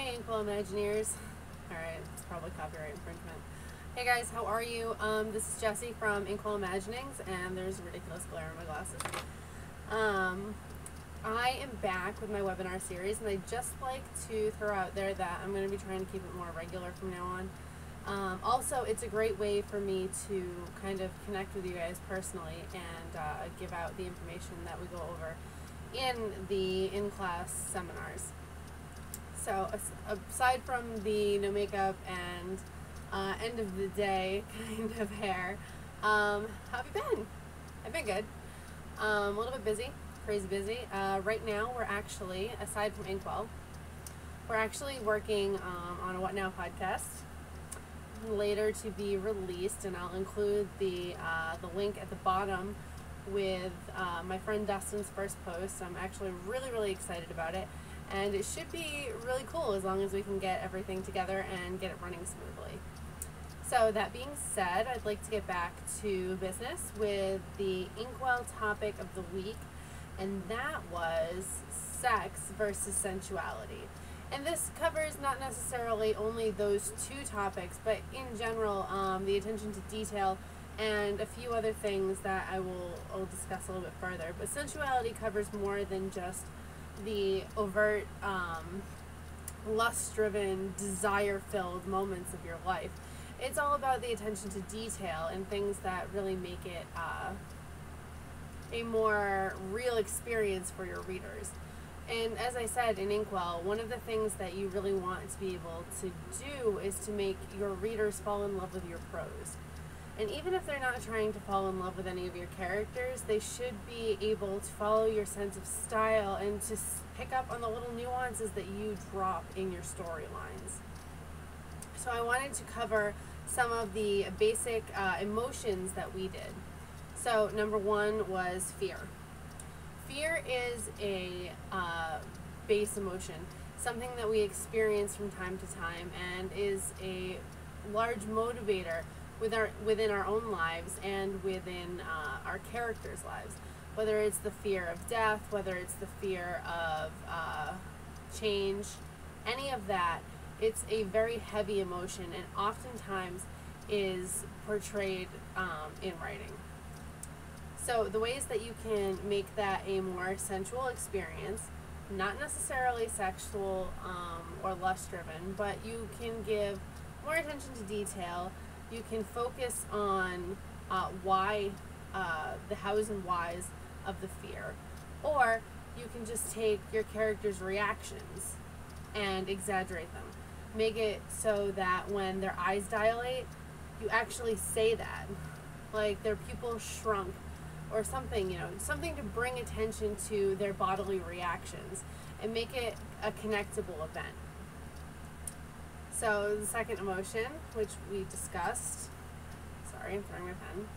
Hey, Inkwell Imagineers. Alright, it's probably copyright infringement. Hey guys, how are you? This is Jessi from Inkwell Imaginings, and there's ridiculous glare in my glasses. I am back with my webinar series, and I'd just like to throw out there that I'm going to be trying to keep it more regular from now on. Also, it's a great way for me to kind of connect with you guys personally and give out the information that we go over in the in-class seminars. So aside from the no makeup and end of the day kind of hair, how have you been? I've been good. A little bit busy, crazy busy. Right now we're actually, aside from Inkwell, we're actually working on a What Now podcast, later to be released, and I'll include the link at the bottom with my friend Dustin's first post. I'm actually really excited about it. And it should be really cool as long as we can get everything together and get it running smoothly. So that being said, I'd like to get back to business with the Inkwell topic of the week, and that was sex versus sensuality. And this covers not necessarily only those two topics, but in general, the attention to detail and a few other things that I'll discuss a little bit further. But sensuality covers more than just the overt, lust-driven, desire-filled moments of your life. It's all about the attention to detail and things that really make it a more real experience for your readers. And as I said in Inkwell, one of the things that you really want to be able to do is to make your readers fall in love with your prose. And even if they're not trying to fall in love with any of your characters, they should be able to follow your sense of style and to pick up on the little nuances that you drop in your storylines. So I wanted to cover some of the basic emotions that we did. So number one was fear. Fear is a base emotion, something that we experience from time to time and is a large motivator within our own lives and within our characters' lives. Whether it's the fear of death, whether it's the fear of change, any of that, it's a very heavy emotion and oftentimes is portrayed in writing. So the ways that you can make that a more sensual experience, not necessarily sexual or lust-driven, but you can give more attention to detail. You can focus on why, the hows and whys of the fear. Or you can just take your character's reactions and exaggerate them. Make it so that when their eyes dilate, you actually say that. Like their pupils shrunk or something, something to bring attention to their bodily reactions and make it a connectable event. So the second emotion, which we discussed, sorry, I'm throwing my pen.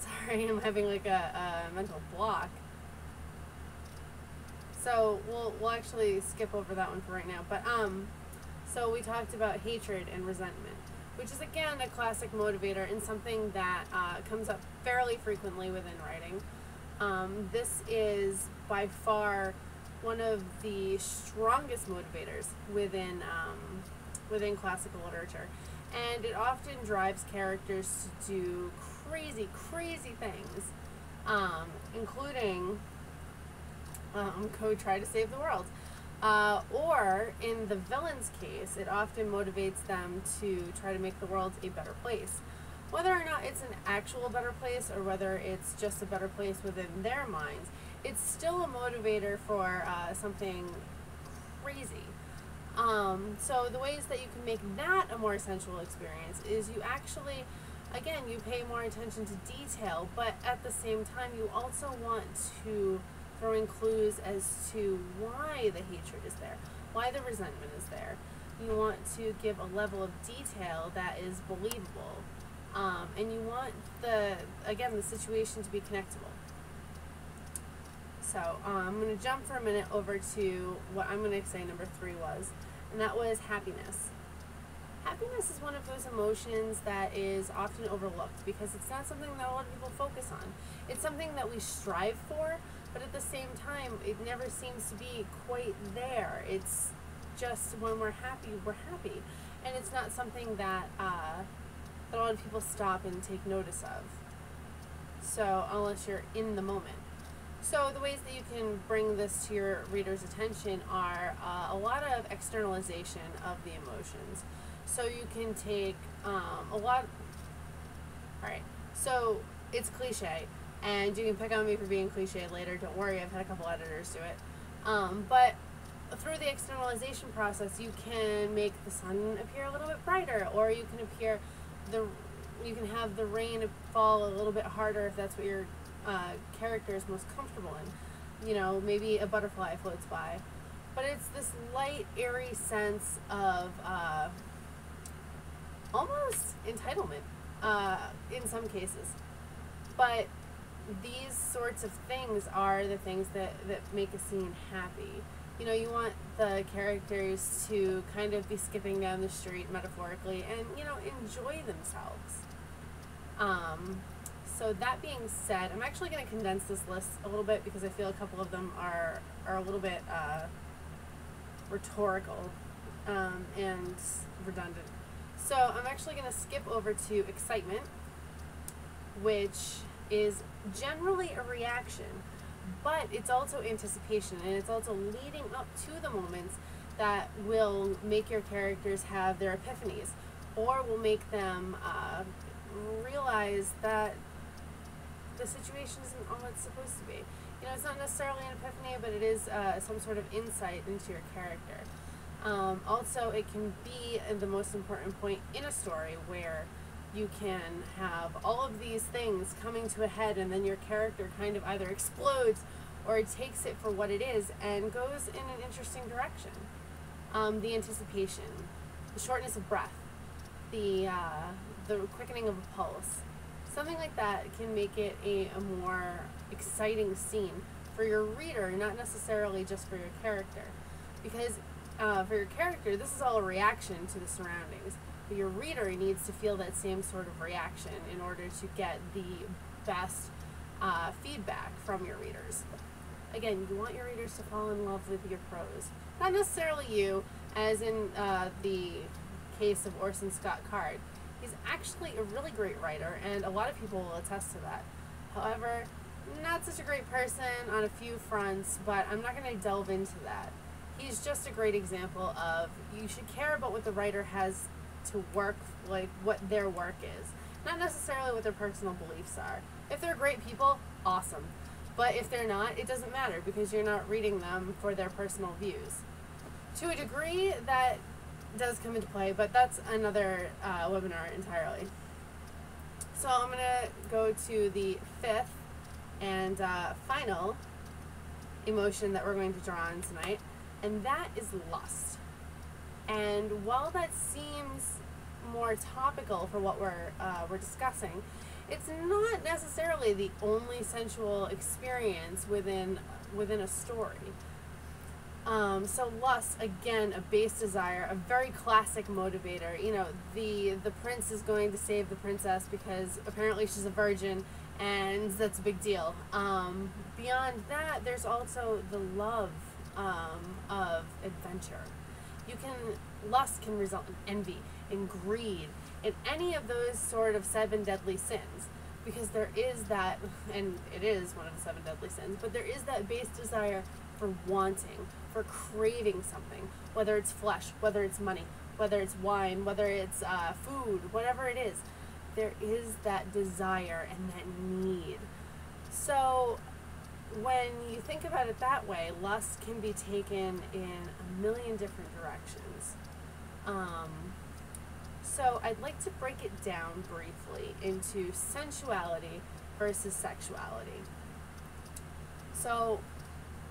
Sorry, I'm having like a mental block. So we'll actually skip over that one for right now. But so we talked about hatred and resentment, which is again a classic motivator and something that comes up fairly frequently within writing. This is by far one of the strongest motivators within classical literature, and it often drives characters to do crazy things, including go try to save the world, or in the villain's case, it often motivates them to try to make the world a better place. Whether or not it's an actual better place or whether it's just a better place within their minds, it's still a motivator for something crazy. So the ways that you can make that a more sensual experience is you actually, again, you pay more attention to detail, but at the same time you also want to throw in clues as to why the hatred is there, why the resentment is there. You want to give a level of detail that is believable. And you want the situation to be connectable. So I'm going to jump for a minute over to what I'm going to say number 3 was, and that was happiness. Happiness is one of those emotions that is often overlooked because it's not something that a lot of people focus on. It's something that we strive for, but at the same time, it never seems to be quite there. It's just when we're happy, and it's not something that that a lot of people stop and take notice of. So unless you're in the moment. So the ways that you can bring this to your reader's attention are a lot of externalization of the emotions. So you can take a lot. All right. So it's cliche, and you can pick on me for being cliche later. Don't worry, I've had a couple editors do it. But through the externalization process, you can make the sun appear a little bit brighter, or you can have the rain fall a little bit harder if that's what your character is most comfortable in. You know, maybe a butterfly floats by. But it's this light, airy sense of almost entitlement in some cases. But these sorts of things are the things that make a scene happy. You know, you want the characters to kind of be skipping down the street metaphorically and, you know, enjoy themselves. So that being said, I'm actually going to condense this list a little bit because I feel a couple of them are a little bit rhetorical and redundant. So I'm actually going to skip over to excitement, which is generally a reaction, but it's also anticipation, and it's also leading up to the moments that will make your characters have their epiphanies, or will make them realize that the situation isn't all it's supposed to be. You know, it's not necessarily an epiphany, but it is some sort of insight into your character. Also, it can be the most important point in a story where you can have all of these things coming to a head, and then your character kind of either explodes or takes it for what it is and goes in an interesting direction. The anticipation, the shortness of breath, the quickening of a pulse, something like that can make it a more exciting scene for your reader, not necessarily just for your character. Because for your character, this is all a reaction to the surroundings. But your reader needs to feel that same sort of reaction in order to get the best feedback from your readers. Again, you want your readers to fall in love with your prose. Not necessarily you, as in the case of Orson Scott Card. He's actually a really great writer, and a lot of people will attest to that. However, not such a great person on a few fronts, but I'm not going to delve into that. He's just a great example of you should care about what the writer has to work, like what their work is. Not necessarily what their personal beliefs are. If they're great people, awesome. But if they're not, it doesn't matter because you're not reading them for their personal views. To a degree, that does come into play, but that's another webinar entirely. So I'm going to go to the fifth and final emotion that we're going to draw on tonight, and that is lust. And while that seems more topical for what we're discussing, it's not necessarily the only sensual experience within a story. So lust, again, a base desire, a very classic motivator. You know, the prince is going to save the princess because apparently she's a virgin, and that's a big deal. Beyond that, there's also the love of adventure. Lust can result in envy, in greed, in any of those sort of 7 deadly sins, because there is that, and it is one of the 7 deadly sins, but there is that base desire for wanting, for craving something, whether it's flesh, whether it's money, whether it's wine, whether it's food, whatever it is. There is that desire and that need. So when you think about it that way, lust can be taken in a million different directions. So I'd like to break it down briefly into sensuality versus sexuality. So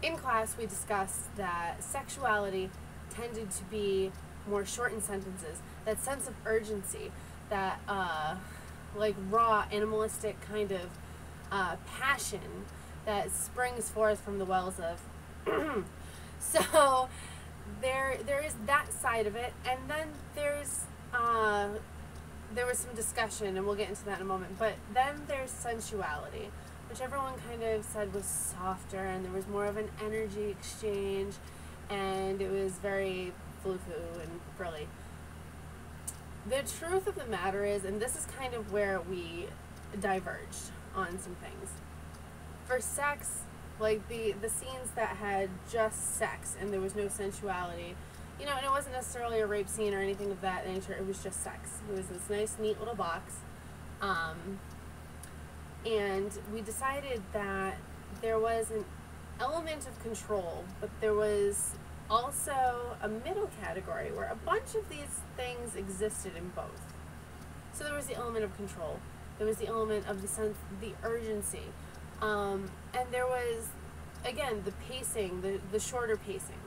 in class we discussed that sexuality tended to be more shortened sentences, that sense of urgency, that like raw animalistic kind of passion that springs forth from the wells of so there is that side of it, and then there was some discussion, and we'll get into that in a moment, but then there's sensuality, which everyone kind of said was softer, and there was more of an energy exchange, and it was very foo-foo and frilly. The truth of the matter is, and this is kind of where we diverged on some things. For sex, like the scenes that had just sex and there was no sensuality, you know, and it wasn't necessarily a rape scene or anything of that nature, it was just sex. It was this nice, neat little box. And we decided that there was an element of control, but there was also a middle category where a bunch of these things existed in both. So there was the element of control, there was the element of the sense, the urgency, and there was, again, the pacing, the shorter pacing.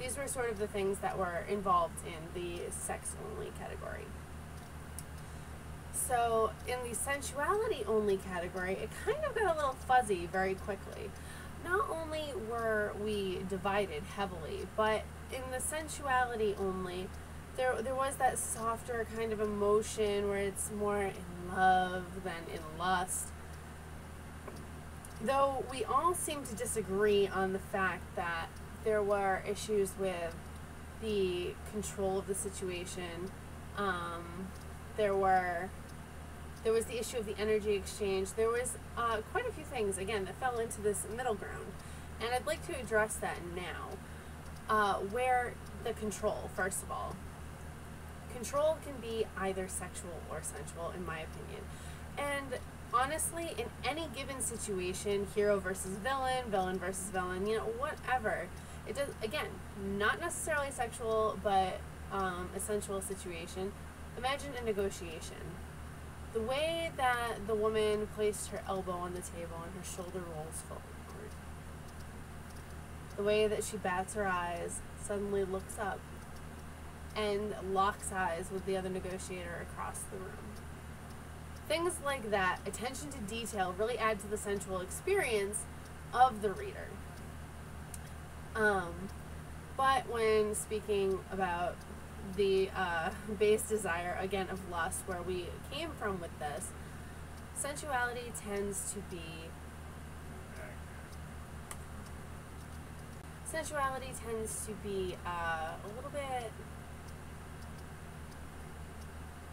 These were sort of the things that were involved in the sex-only category. So in the sensuality-only category, it kind of got a little fuzzy very quickly. Not only were we divided heavily, but in the sensuality only, there was that softer kind of emotion where it's more in love than in lust. Though we all seem to disagree on the fact that there were issues with the control of the situation. There was the issue of the energy exchange. There was quite a few things, again, that fell into this middle ground. And I'd like to address that now. Where the control, first of all. Control can be either sexual or sensual, in my opinion. And honestly, in any given situation, hero versus villain, villain versus villain, you know, whatever, it does, again, not necessarily sexual, but a sensual situation. Imagine a negotiation. The way that the woman placed her elbow on the table and her shoulder rolls forward. The way that she bats her eyes, suddenly looks up, and locks eyes with the other negotiator across the room. Things like that, attention to detail, really add to the sensual experience of the reader. But when speaking about the base desire, again, of lust, where we came from with this, sensuality tends to be a little bit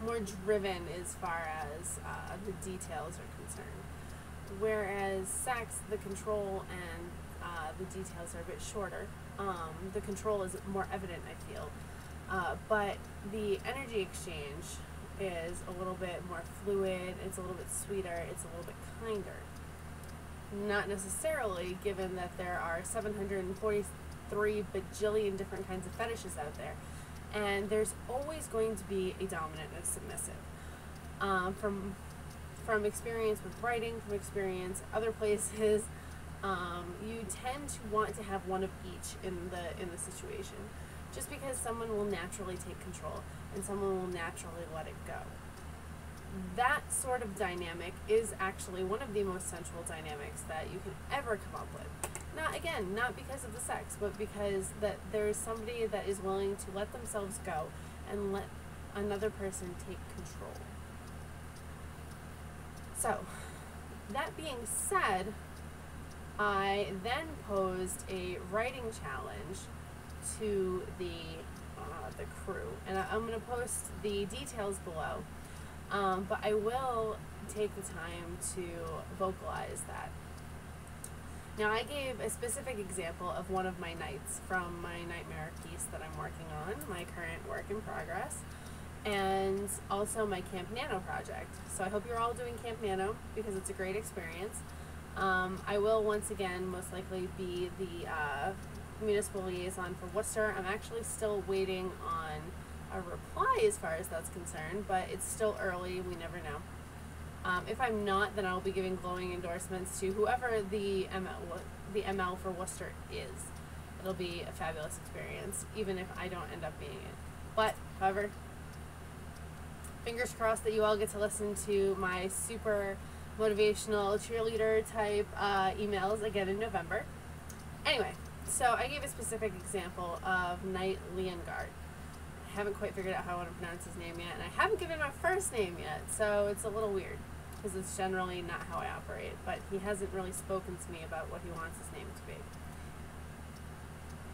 more driven as far as the details are concerned. Whereas sex, the control and the details are a bit shorter. The control is more evident, I feel. But the energy exchange is a little bit more fluid, it's a little bit sweeter, it's a little bit kinder. Not necessarily, given that there are 743 bajillion different kinds of fetishes out there. And there's always going to be a dominant and a submissive. From experience with writing, from experience other places, you tend to want to have one of each in the situation. Just because someone will naturally take control and someone will naturally let it go. That sort of dynamic is actually one of the most sensual dynamics that you can ever come up with. Not because of the sex, but because that there's somebody that is willing to let themselves go and let another person take control. So, that being said, I then posed a writing challenge to the crew, and I'm going to post the details below, but I will take the time to vocalize that. Now, I gave a specific example of one of my nights from my nightmare piece that I'm working on, my current work in progress, and also my Camp Nano project. So I hope you're all doing Camp Nano because it's a great experience. I will once again most likely be the municipal liaison for Worcester. I'm actually still waiting on a reply as far as that's concerned, but it's still early, we never know. If I'm not, then I'll be giving glowing endorsements to whoever the ML for Worcester is. It'll be a fabulous experience, even if I don't end up being it. But, however, fingers crossed that you all get to listen to my super motivational cheerleader type emails again in November. Anyway, so I gave a specific example of Knight Leongard. I haven't quite figured out how I want to pronounce his name yet, and I haven't given my first name yet, so it's a little weird. because it's generally not how I operate, but he hasn't really spoken to me about what he wants his name to be.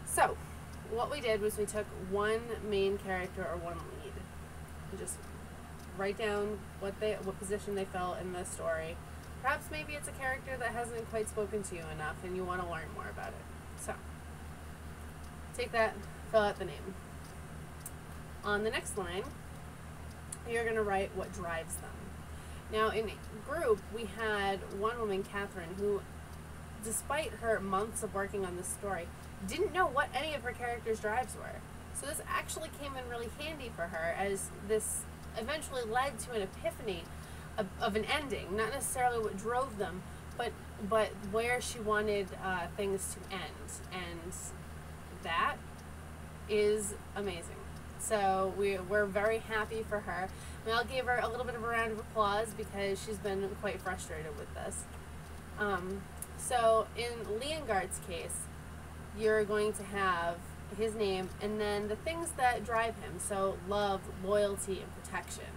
So, what we did was we took one main character or one lead and just write down what position they fill in the story. Perhaps maybe it's a character that hasn't quite spoken to you enough and you want to learn more about it. So, take that, fill out the name. On the next line, you're going to write what drives them. Now, in group, we had one woman, Catherine, who, despite her months of working on this story, didn't know what any of her characters' drives were. So this actually came in really handy for her, as this eventually led to an epiphany of an ending, not necessarily what drove them, but where she wanted things to end, and that is amazing. So we're very happy for her. And I'll give her a little bit of a round of applause because she's been quite frustrated with this. So in Leongart's case, you're going to have his name and then the things that drive him. So love, loyalty, and protection.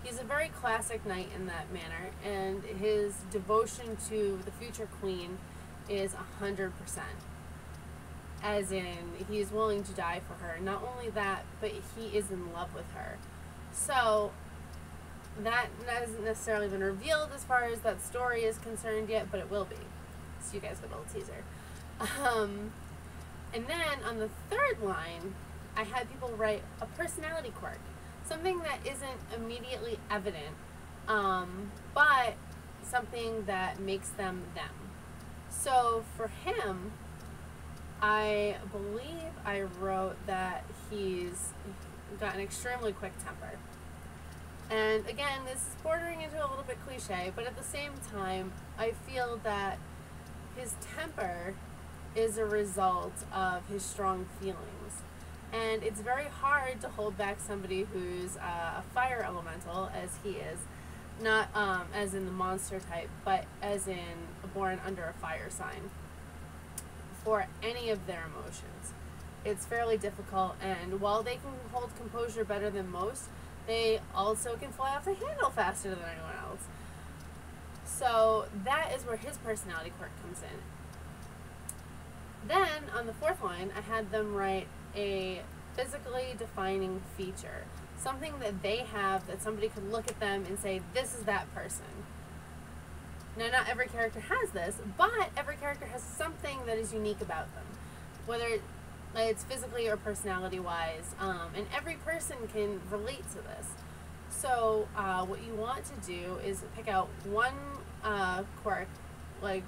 He's a very classic knight in that manner, and his devotion to the future queen is 100%. As in, he is willing to die for her. Not only that, but he is in love with her. So, that hasn't necessarily been revealed as far as that story is concerned yet, but it will be. So you guys get a little teaser. And then, on the third line, I had people write a personality quirk. Something that isn't immediately evident, but something that makes them them. So, for him, I believe I wrote that he's got an extremely quick temper. And again, this is bordering into a little bit cliche, but at the same time, I feel that his temper is a result of his strong feelings. And it's very hard to hold back somebody who's a fire elemental, as he is, not as in the monster type, but as in born under a fire sign, for any of their emotions. It's fairly difficult, and while they can hold composure better than most, they also can fly off the handle faster than anyone else. So that is where his personality quirk comes in. Then, on the fourth line, I had them write a physically defining feature. Something that they have that somebody could look at them and say, this is that person. Now, not every character has this, but every character has something that is unique about them, whether it's physically or personality-wise, and every person can relate to this. So, what you want to do is pick out one quirk, like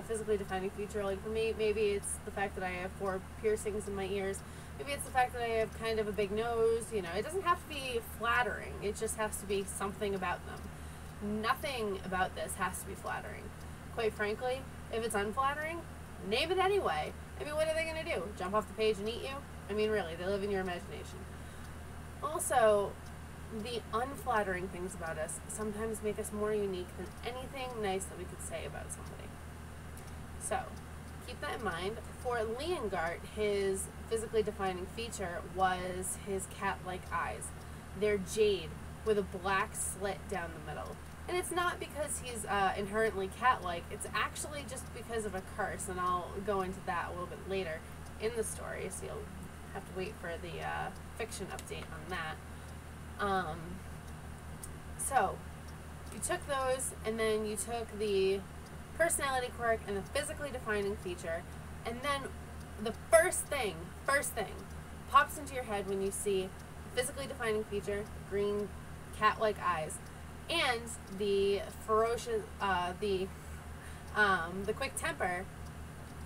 physically defining feature. Like for me, maybe it's the fact that I have 4 piercings in my ears. Maybe it's the fact that I have kind of a big nose. You know, it doesn't have to be flattering. It just has to be something about them. Nothing about this has to be flattering. Quite frankly, if it's unflattering, name it anyway. I mean, what are they going to do? Jump off the page and eat you? I mean, really, they live in your imagination. Also, the unflattering things about us sometimes make us more unique than anything nice that we could say about somebody. So, keep that in mind. For Leongart, his physically defining feature was his cat-like eyes. They're jade with a black slit down the middle. And it's not because he's inherently cat-like, it's actually just because of a curse, and I'll go into that a little bit later in the story, so you'll have to wait for the fiction update on that. So, you took those, and then you took the personality quirk and the physically defining feature, and then the first thing pops into your head when you see physically defining feature, green cat-like eyes, and the ferocious, the quick temper.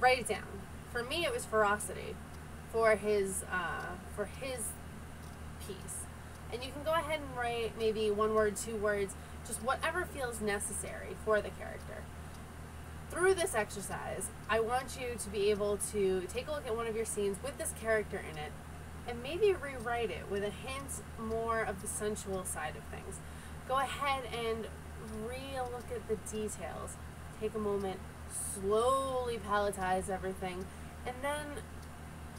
Write it down. For me, it was ferocity for his piece. And you can go ahead and write maybe 1 word, 2 words, just whatever feels necessary for the character. Through this exercise, I want you to be able to take a look at one of your scenes with this character in it, and maybe rewrite it with a hint more of the sensual side of things. Go ahead and re-look at the details. Take a moment, slowly palletize everything, and then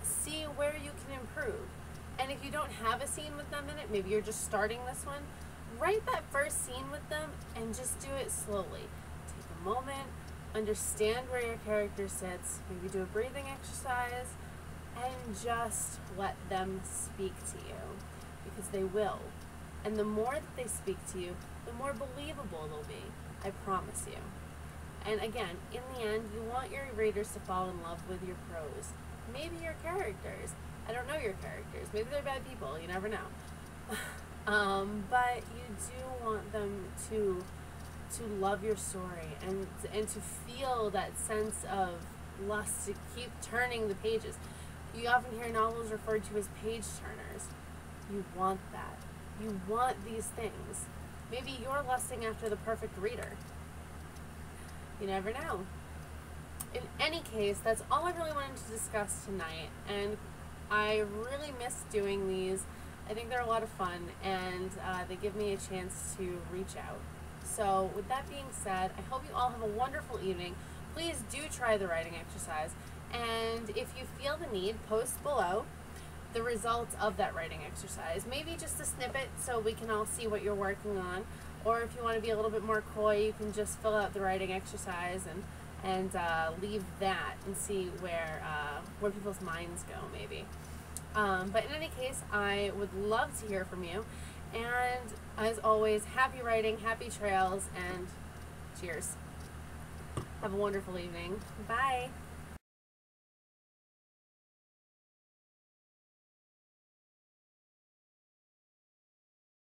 see where you can improve. And if you don't have a scene with them in it, maybe you're just starting this one, write that first scene with them and just do it slowly. Take a moment, understand where your character sits, maybe do a breathing exercise, and just let them speak to you, because they will. And the more that they speak to you, the more believable they'll be. I promise you. And again, in the end, you want your readers to fall in love with your prose. Maybe your characters. I don't know your characters. Maybe they're bad people. You never know. But you do want them to love your story and to feel that sense of lust to keep turning the pages. You often hear novels referred to as page turners. You want that. You want these things. Maybe you're lusting after the perfect reader. You never know. In any case, that's all I really wanted to discuss tonight, and I really miss doing these. I think they're a lot of fun, and they give me a chance to reach out. So with that being said, I hope you all have a wonderful evening. Please do try the writing exercise, and if you feel the need, post below the results of that writing exercise. Maybe just a snippet so we can all see what you're working on. Or if you want to be a little bit more coy, you can just fill out the writing exercise and leave that and see where people's minds go, maybe. But in any case, I would love to hear from you. And as always, happy writing, happy trails, and cheers. Have a wonderful evening. Bye.